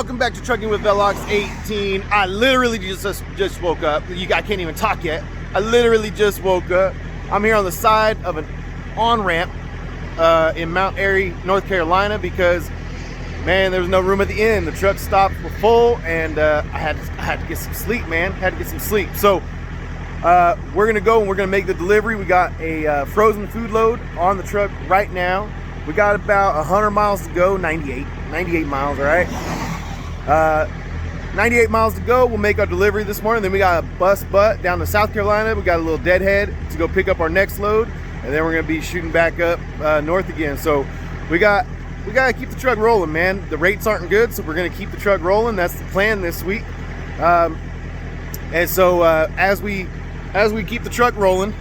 Welcome back to Trucking with Velox 18. I literally just woke up. I can't even talk yet. I literally just woke up. I'm here on the side of an on-ramp in Mount Airy, North Carolina, because man, there was no room at the end. The truck stops were full, and I had to get some sleep, man. Had to get some sleep. So we're gonna go and we're gonna make the delivery. We got a frozen food load on the truck right now. We got about 100 miles to go, 98 miles, all right? 98 miles to go. We'll make our delivery this morning. Then we got a bus butt down to South Carolina. We got a little deadhead to go pick up our next load, and then we're gonna be shooting back up north again. So we gotta keep the truck rolling, man. The rates aren't good, so we're gonna keep the truck rolling. That's the plan this week. And so as we keep the truck rolling,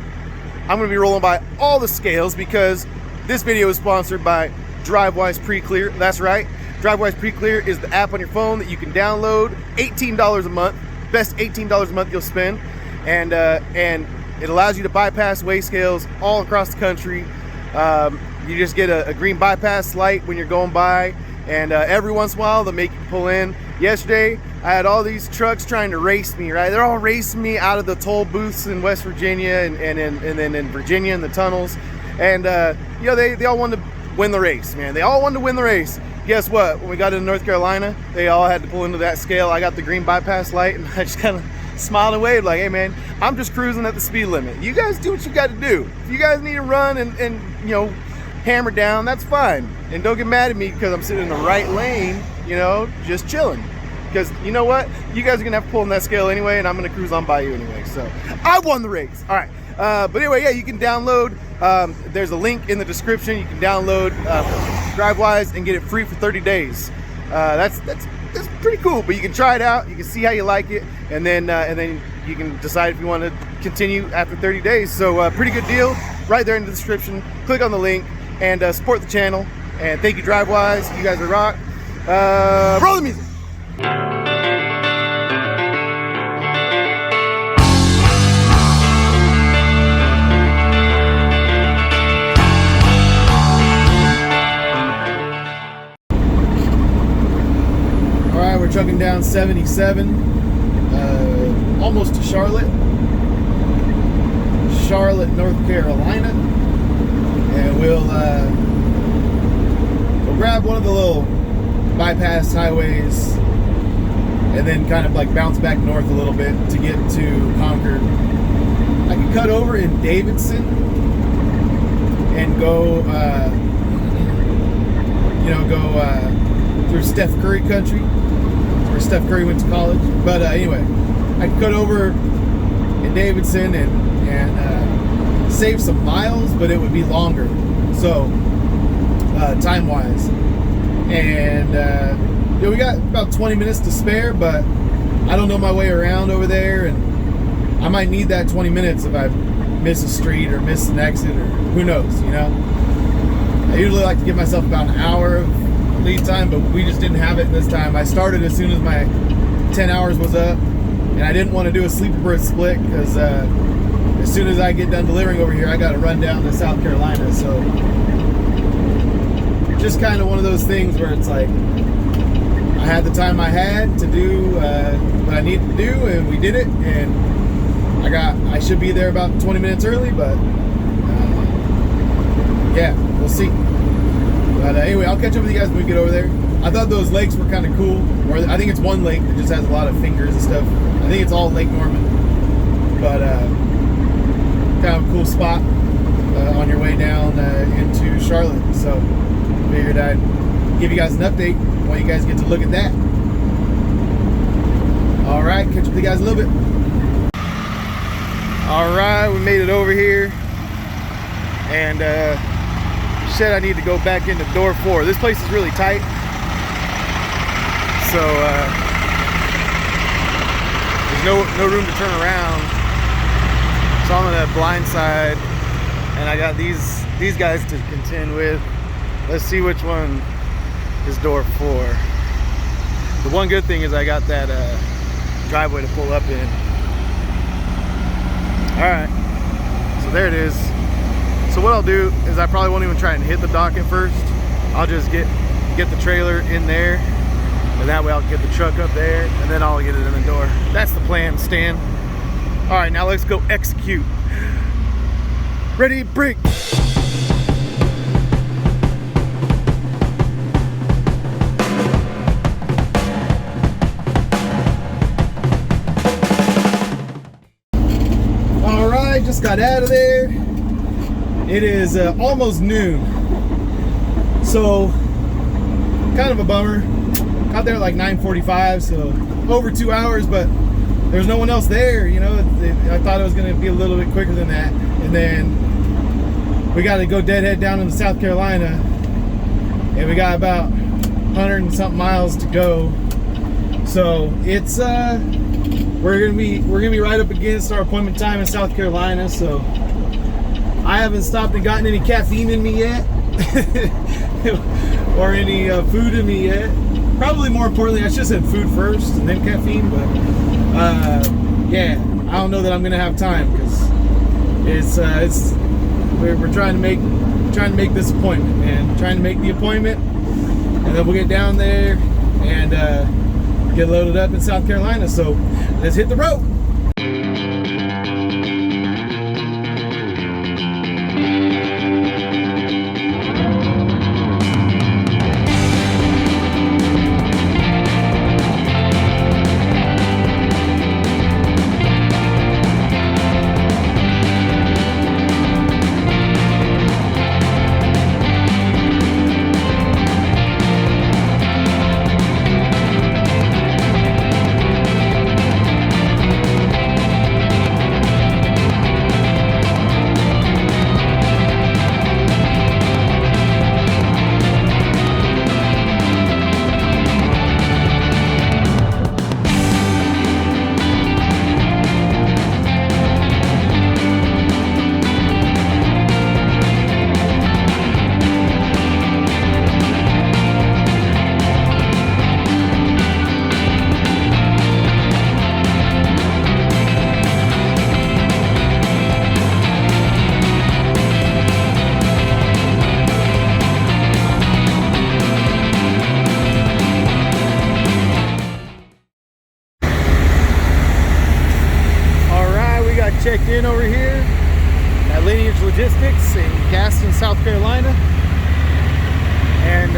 I'm gonna be rolling by all the scales because this video is sponsored by Drivewise Pre-Clear. That's right. Drivewise Pre-Clear is the app on your phone that you can download. $18 a month, best $18 a month you'll spend, and it allows you to bypass weigh scales all across the country. You just get a green bypass light when you're going by, and every once in a while they'll make you pull in. Yesterday, I had all these trucks trying to race me, right? They're all racing me out of the toll booths in West Virginia and then in Virginia in the tunnels. And you know, they all wanted to win the race, man. They all wanted to win the race. Guess what? When we got into North Carolina, they all had to pull into that scale. I got the green bypass light, and I just kind of smiled and waved like, hey man, I'm just cruising at the speed limit. You guys do what you got to do. If you guys need to run and you know, hammer down, that's fine. And don't get mad at me because I'm sitting in the right lane, you know, just chilling. Because you know what? You guys are going to have to pull in that scale anyway, and I'm going to cruise on by you anyway. So I won the race. All right. But anyway, yeah, you can download. There's a link in the description. You can download Drivewise and get it free for 30 days. That's pretty cool. But you can try it out. You can see how you like it, and then you can decide if you want to continue after 30 days. So pretty good deal. Right there in the description. Click on the link and support the channel. And thank you, Drivewise. You guys are rock. Roll the music. We're trucking down 77, almost to Charlotte, North Carolina, and we'll grab one of the little bypass highways and then kind of like bounce back north a little bit to get to Concord. I can cut over in Davidson and go, through Steph Curry country, where Steph Curry went to college. But anyway, I can cut over in Davidson and save some miles, but it would be longer, so time-wise. And we got about 20 minutes to spare, but I don't know my way around over there, and I might need that 20 minutes if I miss a street or miss an exit, or who knows, you know. I usually like to give myself about an hour of lead time, but we just didn't have it this time. I started as soon as my 10 hours was up, and I didn't want to do a sleeper berth split because as soon as I get done delivering over here, I got to run down to South Carolina. So just kind of one of those things where it's like I had the time I had to do what I needed to do, and we did it, and I should be there about 20 minutes early, but yeah, we'll see. But anyway, I'll catch up with you guys when we get over there. I thought those lakes were kind of cool. Or I think it's one lake that just has a lot of fingers and stuff. I think it's all Lake Norman. But kind of a cool spot on your way down into Charlotte. So figured I'd give you guys an update while you guys get to look at that. All right, catch up with you guys in a little bit. All right, we made it over here. And said I need to go back into door 4. This place is really tight, so there's no room to turn around. So I'm on the blind side, and I got these guys to contend with. Let's see which one is door 4. The one good thing is I got that driveway to pull up in. All right, so there it is. So what I'll do is I probably won't even try and hit the dock at first. I'll just get the trailer in there and that way I'll get the truck up there and then I'll get it in the door. That's the plan, Stan. All right, now let's go execute. Ready, break. All right, just got out of there. It is almost noon. So, kind of a bummer. Got there at like 9:45, so over 2 hours, but there's no one else there, you know. I thought it was gonna be a little bit quicker than that. And then we got to go deadhead down into South Carolina, and we got about 100 and something miles to go. So it's we're gonna be right up against our appointment time in South Carolina. So I haven't stopped and gotten any caffeine in me yet, or any food in me yet. Probably more importantly, I should have said food first and then caffeine. But yeah, I don't know that I'm gonna have time because we're trying to make this appointment, man. Trying to make the appointment, and then we'll get down there and get loaded up in South Carolina. So let's hit the road. Checked in over here at Lineage Logistics in Gaston, South Carolina, and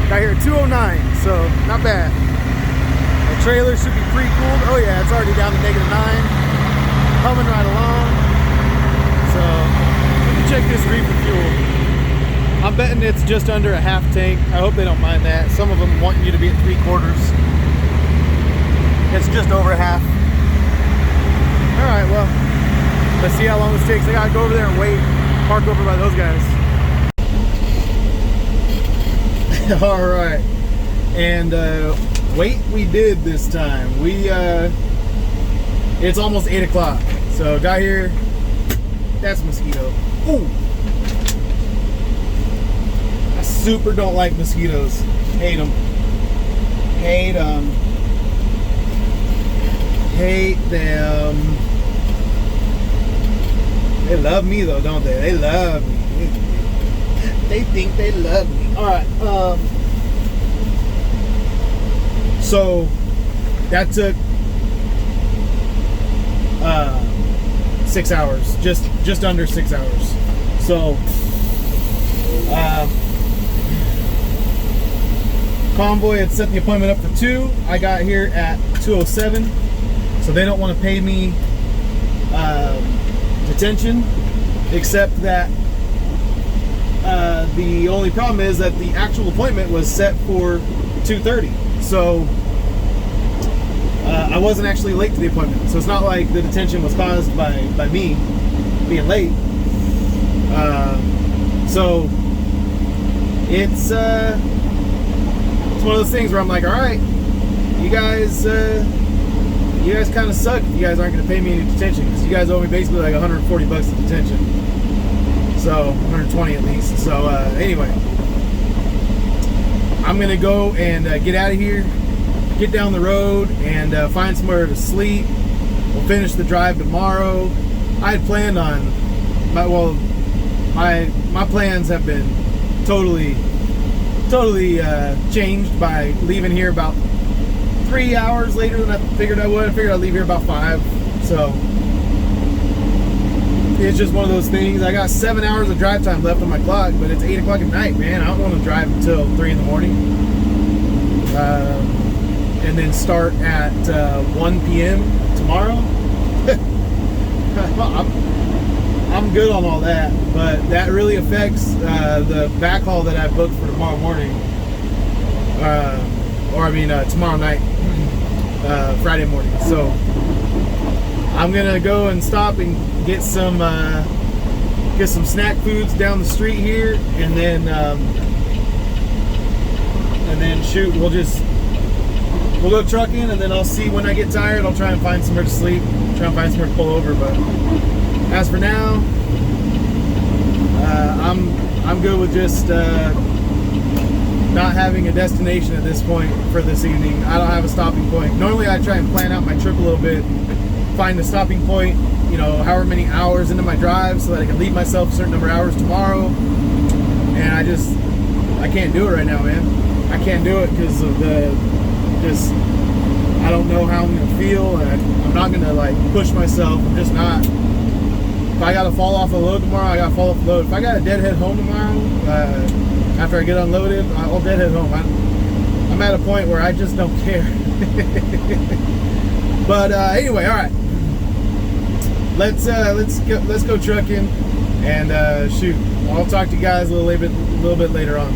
got here at 2:09, so not bad. The trailer should be pre-cooled. Oh yeah, it's already down to -9, humming right along. So let me check this reefer fuel. I'm betting it's just under a half tank. I hope they don't mind that. Some of them want you to be at 3/4. It's just over a half. All right, well, let's see how long this takes. I gotta go over there and wait, park over by those guys. All right, and wait, we did this time. It's almost 8 o'clock. So got here. That's a mosquito. Ooh, I super don't like mosquitoes. Hate them. Hate them. Hate them. They love me though, don't they? They love me. They think they love me. All right. So that took 6 hours, just under 6 hours. So convoy had set the appointment up for 2. I got here at 2:07, so they don't want to pay me detention, except that the only problem is that the actual appointment was set for 2:30, so I wasn't actually late to the appointment. So it's not like the detention was caused by me being late. So it's one of those things where I'm like, all right, you guys kind of suck if you guys aren't going to pay me any detention, because you guys owe me basically like $140 of detention. So 120 at least. So anyway, I'm going to go and get out of here, get down the road, and find somewhere to sleep. We'll finish the drive tomorrow. I had planned on my plans have been totally totally changed by leaving here about 3 hours later than I figured I would. I figured I'd leave here about 5. So it's just one of those things. I got 7 hours of drive time left on my clock, but it's 8 o'clock at night, man. I don't want to drive until 3 in the morning. And then start at 1 p.m. tomorrow. I'm good on all that, but that really affects the backhaul that I booked for tomorrow morning. Tomorrow night, Friday morning. So I'm gonna go and stop and get some snack foods down the street here, and then shoot, we'll go trucking, and then I'll see when I get tired. I'll try and find somewhere to sleep, try and find somewhere to pull over. But as for now, I'm good with just not having a destination at this point for this evening. I don't have a stopping point. Normally I try and plan out my trip a little bit, find a stopping point, you know, however many hours into my drive, so that I can leave myself a certain number of hours tomorrow. And I can't do it right now, man. I can't do it because of I don't know how I'm gonna feel, and I'm not gonna like push myself. I'm just not. If I gotta fall off a load tomorrow, I gotta fall off a load. If I gotta deadhead home tomorrow, after I get unloaded, I'll deadhead home. I'm at a point where I just don't care. But anyway, all right. Let's go trucking, and shoot. I'll talk to you guys a little bit later on.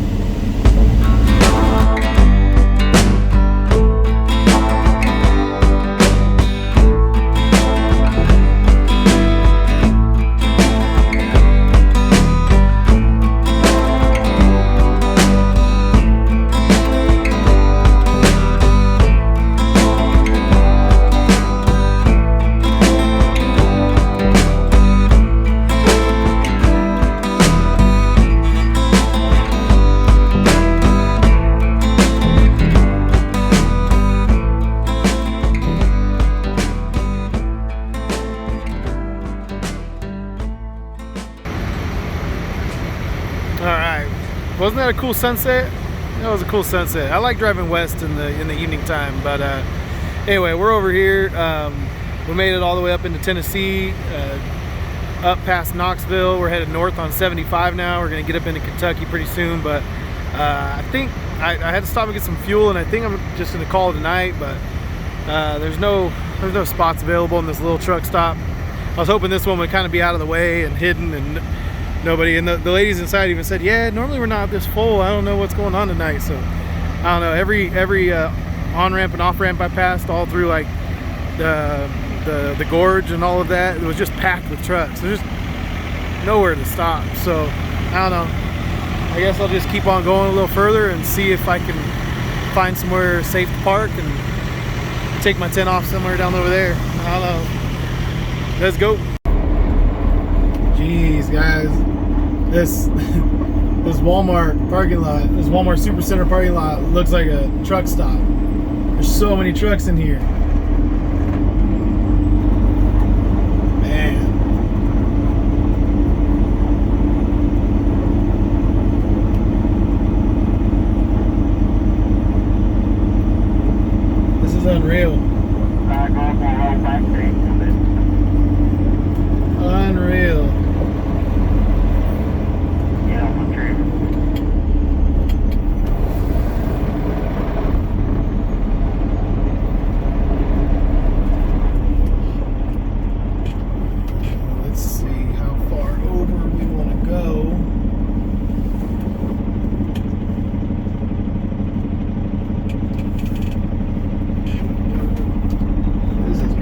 Wasn't that a cool sunset? That was a cool sunset. I like driving west in the evening time. But anyway, we're over here. We made it all the way up into Tennessee, up past Knoxville. We're headed north on 75 now. We're gonna get up into Kentucky pretty soon. But I think I had to stop and get some fuel, and I think I'm just gonna call it a night. But there's no spots available in this little truck stop. I was hoping this one would kind of be out of the way and hidden, and nobody, and the ladies inside even said, yeah, normally we're not this full. I don't know what's going on tonight. So I don't know, every on-ramp and off-ramp I passed all through like the gorge and all of that, it was just packed with trucks. There's just nowhere to stop. So I don't know, I guess I'll just keep on going a little further and see if I can find somewhere safe to park and take my tent off somewhere down over there. I don't know. Let's go. Jeez, guys, this Walmart parking lot, this Walmart Supercenter parking lot looks like a truck stop. There's so many trucks in here. Man. This is unreal. Unreal.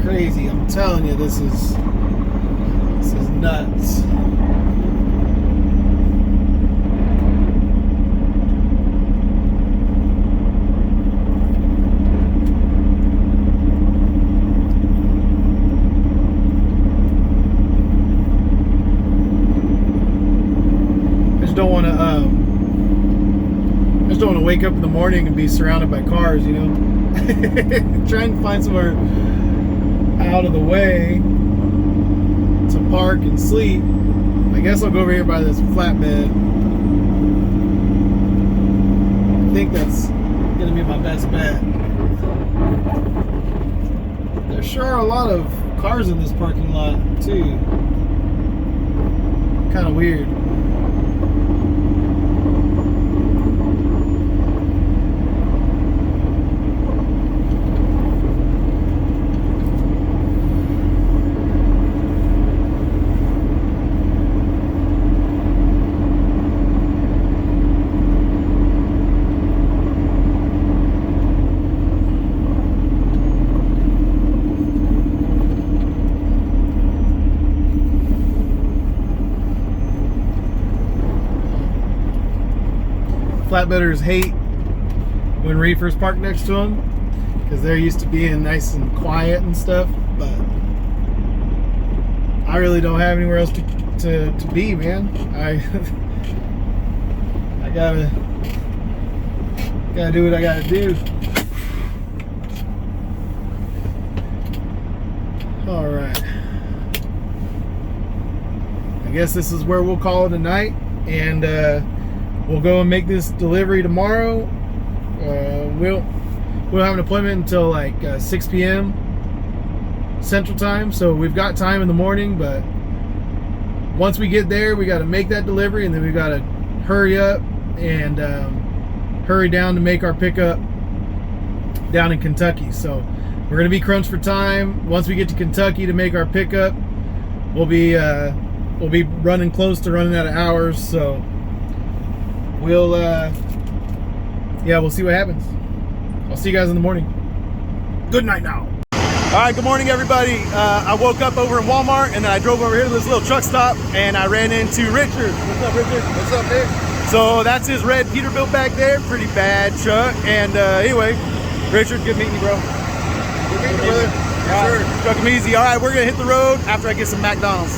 Crazy, I'm telling you, this is nuts. I just don't want to wake up in the morning and be surrounded by cars, you know. Trying to find somewhere out of the way to park and sleep. I guess I'll go over here by this flatbed. think that's gonna be my best bet. There sure are a lot of cars in this parking lot too. Kind of weird. Flatbedders hate when reefers park next to them because they're used to being nice and quiet and stuff, but I really don't have anywhere else to be, man. I gotta do what I gotta do. All right, I guess this is where we'll call it a night, and we'll go and make this delivery tomorrow. We'll have an appointment until like 6 p.m. Central Time, so we've got time in the morning, but once we get there, we got to make that delivery, and then we got to hurry up and hurry down to make our pickup down in Kentucky. So we're going to be crunched for time. Once we get to Kentucky to make our pickup, we'll be running close to running out of hours, so we'll see what happens. I'll see you guys in the morning. Good night now. All right, good morning, everybody. I woke up over in Walmart, and then I drove over here to this little truck stop, and I ran into Richard. What's up, Richard? What's up, Nick? So that's his red Peterbilt back there. Pretty bad truck. And anyway, Richard, good meeting you, bro. Good meeting you, brother. Yes, sir. Truck him easy. All right, we're going to hit the road after I get some McDonald's.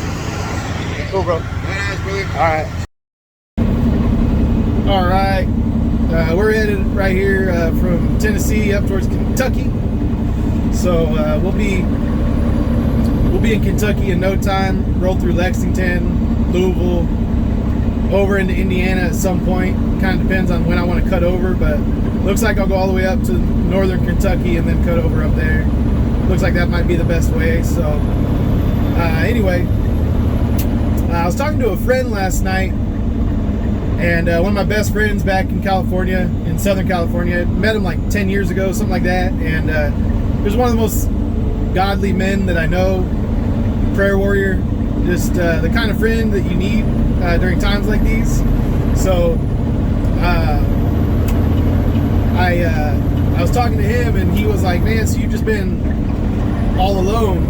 Cool, bro. Nice, brother. All right. We're headed right here from Tennessee up towards Kentucky. So we'll be in Kentucky in no time. Roll through Lexington, Louisville, over into Indiana at some point. Kind of depends on when I want to cut over, but looks like I'll go all the way up to northern Kentucky and then cut over up there. Looks like that might be the best way. So anyway, I was talking to a friend last night, and one of my best friends back in California, in Southern California, met him like 10 years ago, something like that. And he was one of the most godly men that I know, prayer warrior, just the kind of friend that you need during times like these. So I was talking to him, and he was like, man, so you've just been all alone,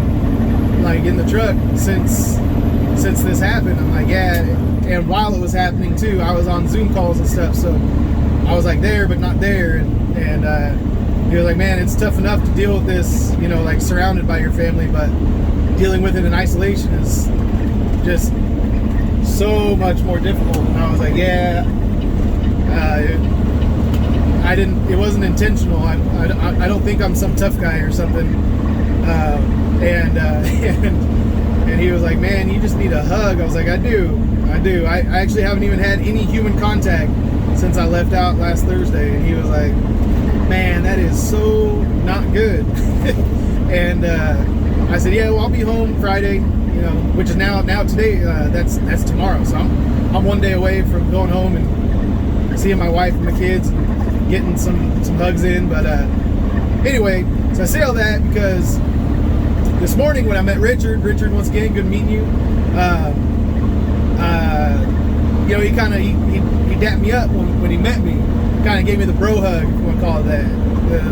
like in the truck since this happened. I'm like, yeah. And while it was happening too, I was on Zoom calls and stuff, so I was like there but not there. And he was like, man, it's tough enough to deal with this, you know, like surrounded by your family, but dealing with it in isolation is just so much more difficult. And I was like, yeah, it wasn't intentional. I don't think I'm some tough guy or something. And he was like, man, you just need a hug. I was like, I do. I actually haven't even had any human contact since I left out last Thursday. And he was like, man, that is so not good. And I said, yeah, well, I'll be home Friday, you know, which is now today, that's tomorrow. So I'm one day away from going home and seeing my wife and my kids and getting some hugs in. But anyway, so I say all that because this morning when I met Richard, once again, good meeting you. You know, he dapped me up when he met me. Kind of gave me the bro hug, if you want to call it that.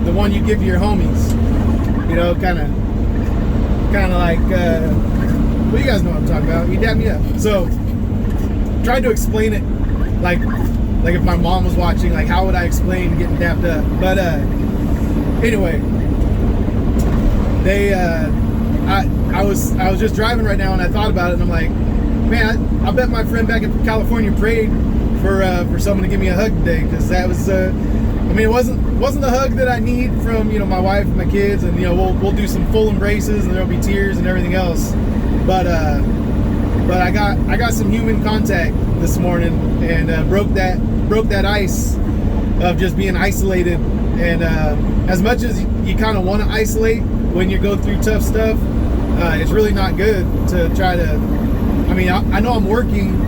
The one you give to your homies. You know, kind of like, well, you guys know what I'm talking about. He dapped me up. So, tried to explain it like if my mom was watching, like how would I explain getting dapped up? But anyway, I was just driving right now and I thought about it and I'm like, man, I bet my friend back in California prayed for someone to give me a hug today, because that was I mean, it wasn't the hug that I need from, you know, my wife and my kids, and you know we'll do some full embraces and there'll be tears and everything else, but I got some human contact this morning and broke that ice of just being isolated. And as much as you kind of want to isolate when you go through tough stuff, it's really not good to try to, I mean, I know I'm working,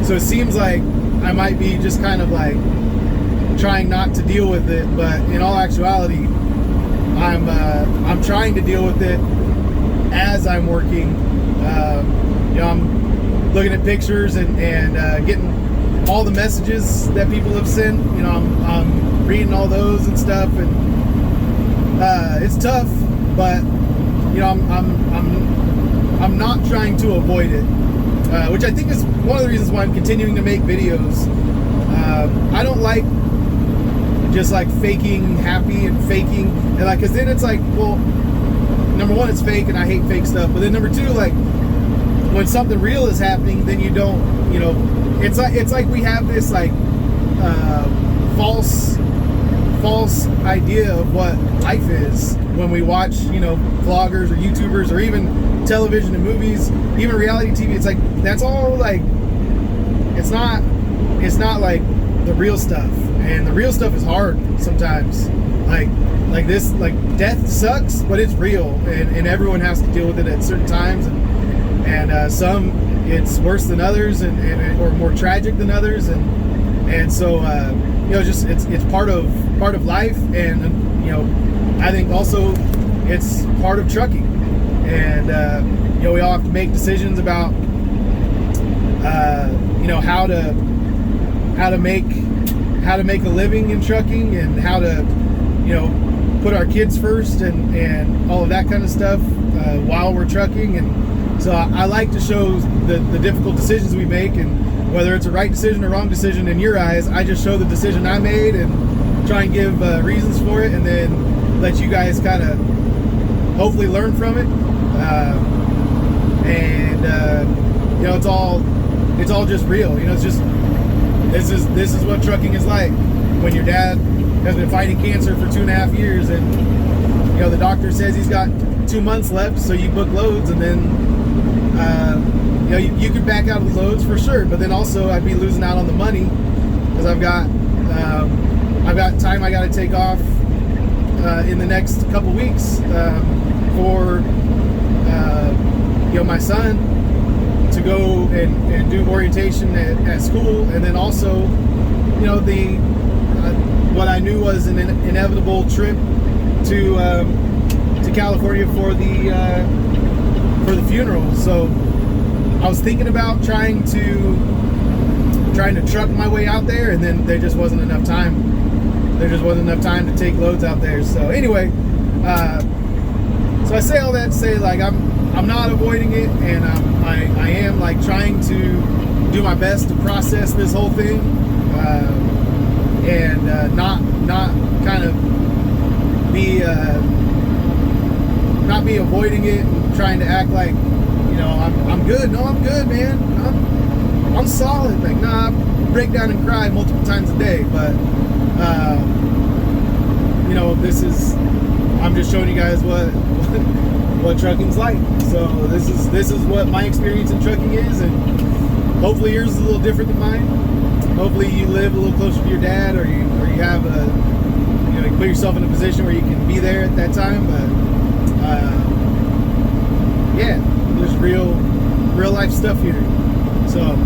so it seems like I might be just kind of like trying not to deal with it, but in all actuality, I'm trying to deal with it as I'm working. You know, I'm looking at pictures and getting all the messages that people have sent. You know, I'm reading all those and stuff, and it's tough, but you know, I'm not trying to avoid it, which I think is one of the reasons why I'm continuing to make videos. I don't like just like faking happy and faking, and like, cause then it's like, well, number one, it's fake, and I hate fake stuff. But then number two, like, when something real is happening, then you don't, you know, it's like we have this like false idea of what life is when we watch, you know, vloggers or YouTubers or even television and movies, even reality TV. It's like, that's all like, it's not like the real stuff, and the real stuff is hard sometimes. Like this, like, death sucks, but it's real, and everyone has to deal with it at certain times, and some it's worse than others, and or more tragic than others, and so you know, just it's part of life, and you know, I think also it's part of trucking, and you know, we all have to make decisions about you know, how to make a living in trucking, and how to, you know, put our kids first, and all of that kind of stuff while we're trucking. And so I like to show the difficult decisions we make, and whether it's a right decision or wrong decision in your eyes, I just show the decision I made and try and give reasons for it, and then let you guys kind of hopefully learn from it. And you know, it's all just real. You know, it's just, this is what trucking is like when your dad has been fighting cancer for 2.5 years, and you know, the doctor says he's got 2 months left, so you book loads, and then you know, you could back out of the loads for sure, but then also I'd be losing out on the money, because I've got time I got to take off in the next couple weeks for you know, my son to go and do orientation at school, and then also, you know, the what I knew was an inevitable trip to California for the funeral. So I was thinking about trying to truck my way out there, and then there just wasn't enough time. There just wasn't enough time to take loads out there. So anyway, so I say all that to say, like, I'm not avoiding it, and I am like trying to do my best to process this whole thing, and not kind of be not be avoiding it and trying to act like, you know, I'm good. No, I'm good, man. I'm solid. Like, nah, I break down and cry multiple times a day, but you know, I'm just showing you guys what trucking's like. So this is what my experience in trucking is, and hopefully yours is a little different than mine. Hopefully you live a little closer to your dad, or you have you know, you put yourself in a position where you can be there at that time. But yeah, there's real life stuff here. So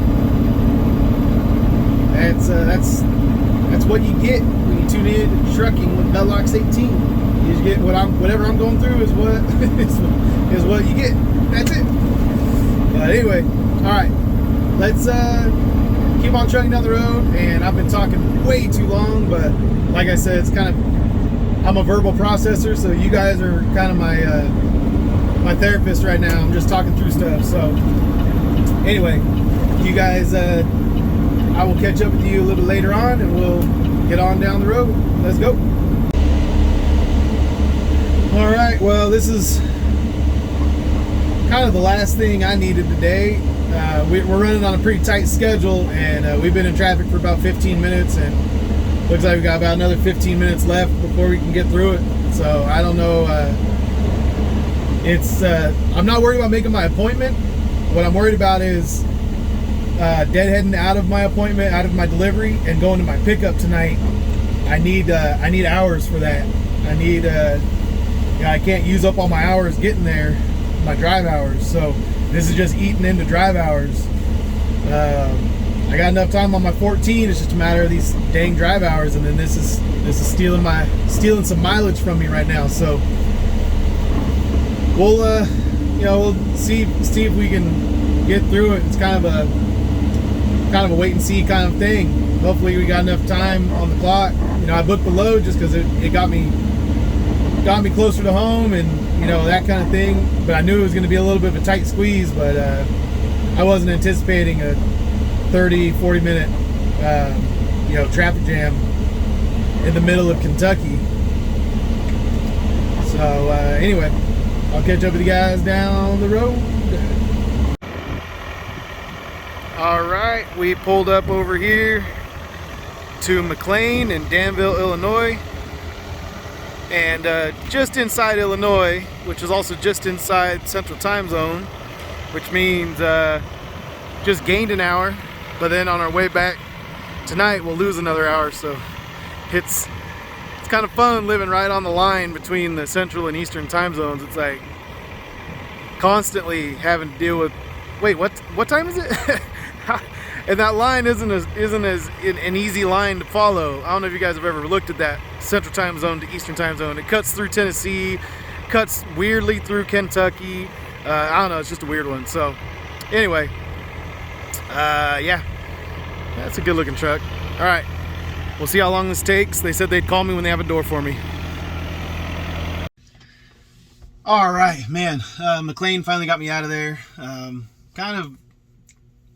that's what you get when you tune in to Trucking with Bellox 18. You just get whatever I'm going through is what is what you get. That's it. But anyway, all right, let's keep on trucking down the road. And I've been talking way too long, but like I said, it's kind of, I'm a verbal processor, so you guys are kind of my therapist right now. I'm just talking through stuff. So anyway, you guys, I will catch up with you a little bit later on, and we'll get on down the road. Let's go. All right, well, this is kind of the last thing I needed today. We're running on a pretty tight schedule, and we've been in traffic for about 15 minutes, and looks like we got about another 15 minutes left before we can get through it. So I don't know. I'm not worried about making my appointment. What I'm worried about is deadheading out of my appointment, out of my delivery, and going to my pickup tonight I need hours for that. I need I can't use up all my hours getting there, my drive hours. So this is just eating into drive hours. I got enough time on my 14. It's just a matter of these dang drive hours, and then this is stealing some mileage from me right now. So we'll we'll see if we can get through it. It's kind of a wait and see kind of thing. Hopefully we got enough time on the clock. I booked the load just because it got me closer to home, and that kind of thing. But I knew it was going to be a little bit of a tight squeeze, but I wasn't anticipating a 30-40 minute traffic jam in the middle of Kentucky. So anyway, I'll catch up with you guys down the road. All right, we pulled up over here to McLean in Danville, Illinois, and just inside Illinois, which is also just inside Central Time Zone, which means just gained an hour. But then on our way back tonight, we'll lose another hour. So it's kind of fun living right on the line between the Central and Eastern time zones. It's like constantly having to deal with, wait, what time is it? And that line isn't as an easy line to follow. I don't know if you guys have ever looked at that Central Time Zone to Eastern Time Zone. It cuts through Tennessee, cuts weirdly through Kentucky. I don't know, it's just a weird one. So anyway, yeah, that's a good looking truck. All right, we'll see how long this takes. They said they'd call me when they have a door for me. All right, man, McLean finally got me out of there. Kind of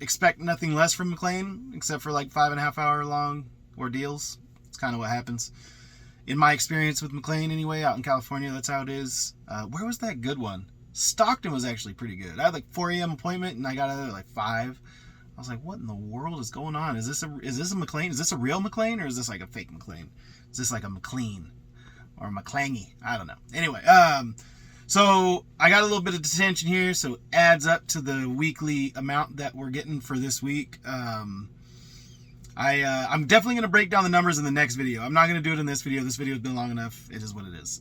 expect nothing less from McLean except for like 5.5 hour long ordeals. It's kind of what happens in my experience with McLean anyway. Out in California, that's how it is. Where was that good one? Stockton was actually pretty good. I had like 4 a.m. appointment and I got out of there like 5. I was like, what in the world is going on? Is this a McLean? Is this a real McLean, or is this like a fake McLean? Is this like a McLean or a McClangy? I don't know. Anyway, so I got a little bit of detention here, so it adds up to the weekly amount that we're getting for this week. I'm definitely going to break down the numbers in the next video. I'm not going to do it in this video. This video has been long enough. It is what it is.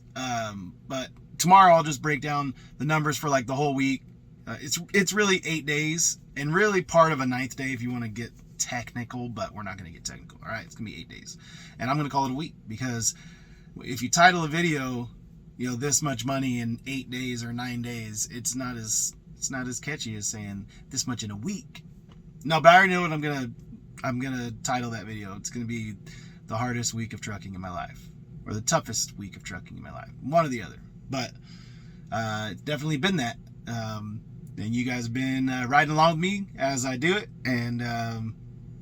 But tomorrow I'll just break down the numbers for like the whole week. It's really 8 days, and really part of a 9th day if you want to get technical, but we're not going to get technical. All right, it's going to be 8 days, and I'm going to call it a week, because if you title a video, this much money in 8 days or 9 days, it's not as catchy as saying this much in a week. No, but I already know what I'm gonna title that video. It's gonna be the hardest week of trucking in my life, or the toughest week of trucking in my life, one or the other. But it's definitely been that. And you guys have been riding along with me as I do it, and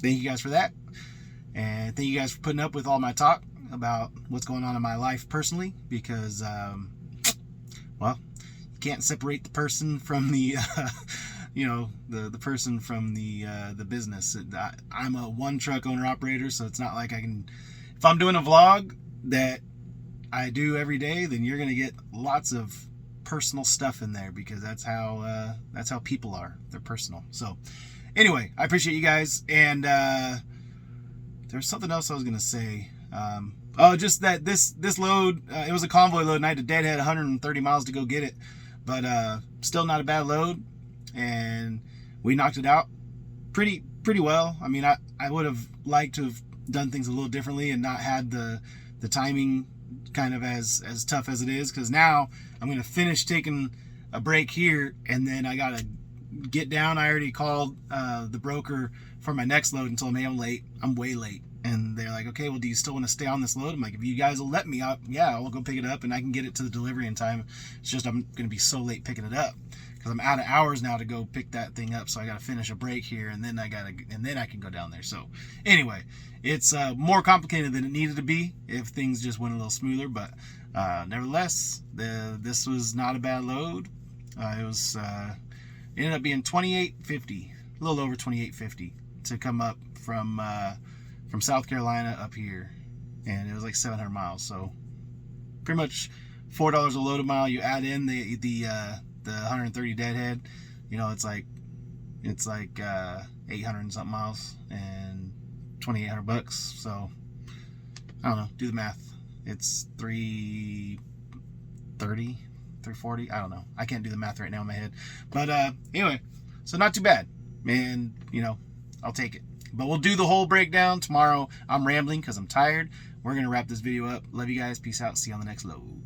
thank you guys for that, and thank you guys for putting up with all my talk about what's going on in my life personally, because well, you can't separate the person from the the person from the business. I'm a one truck owner operator, so it's not like I can, if I'm doing a vlog that I do every day, then you're gonna get lots of personal stuff in there, because that's how people are. They're personal. So anyway, I appreciate you guys, and there's something else I was gonna say. Just that this load, it was a convoy load, and I had to deadhead 130 miles to go get it, but still not a bad load, and we knocked it out pretty well. I mean, I would have liked to have done things a little differently and not had the timing kind of as tough as it is, because now I'm going to finish taking a break here, and then I got to get down. I already called the broker for my next load and told him, hey, I'm late. I'm way late. And they're like, okay, well, do you still want to stay on this load? I'm like, if you guys will let me up, yeah, I'll go pick it up and I can get it to the delivery in time. It's just I'm going to be so late picking it up because I'm out of hours now to go pick that thing up. So I got to finish a break here, and then I can go down there. So anyway, it's more complicated than it needed to be if things just went a little smoother. But nevertheless, this was not a bad load. It ended up being $28.50, a little over $28.50 to come up from South Carolina up here, and it was like 700 miles. So pretty much $4 a load a mile. You add in the 130 deadhead, it's like 800 and something miles and $2,800. So I don't know, do the math. It's 330, 340. I don't know. I can't do the math right now in my head. But anyway, so not too bad. And, you know, I'll take it. But we'll do the whole breakdown tomorrow. I'm rambling because I'm tired. We're going to wrap this video up. Love you guys. Peace out. See you on the next load.